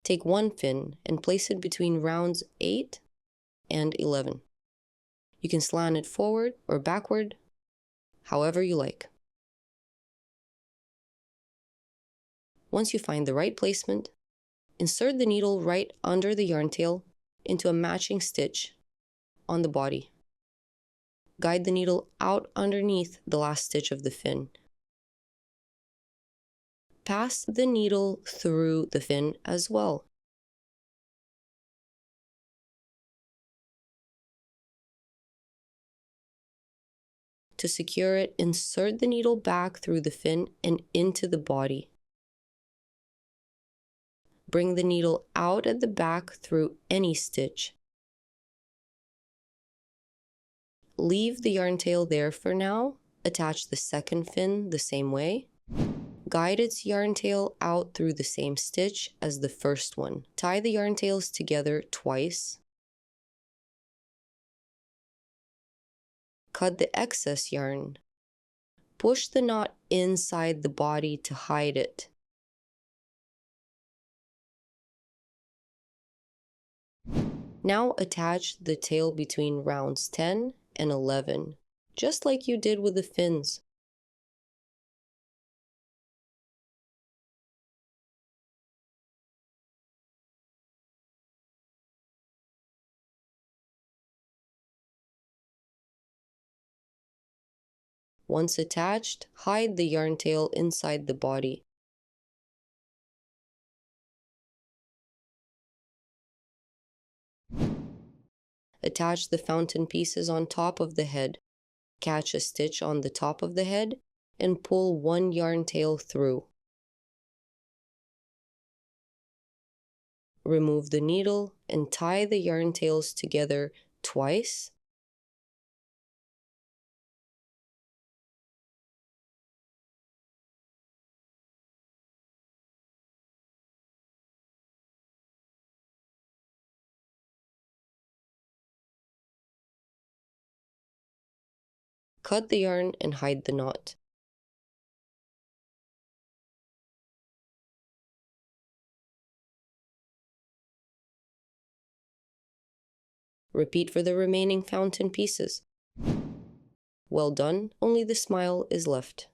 Take one fin and place it between rounds 8 and 11. You can slant it forward or backward, however you like. Once you find the right placement, insert the needle right under the yarn tail into a matching stitch on the body. Guide the needle out underneath the last stitch of the fin. Pass the needle through the fin as well. To secure it, insert the needle back through the fin and into the body. Bring the needle out at the back through any stitch. Leave the yarn tail there for now. Attach the second fin the same way. Guide its yarn tail out through the same stitch as the first one. Tie the yarn tails together twice. Cut the excess yarn. Push the knot inside the body to hide it. Now attach the tail between rounds 10 and 11, just like you did with the fins. Once attached, hide the yarn tail inside the body. Attach the fountain pieces on top of the head. Catch a stitch on the top of the head and pull one yarn tail through. Remove the needle and tie the yarn tails together twice. Cut the yarn and hide the knot. Repeat for the remaining fountain pieces. Well done, only the smile is left.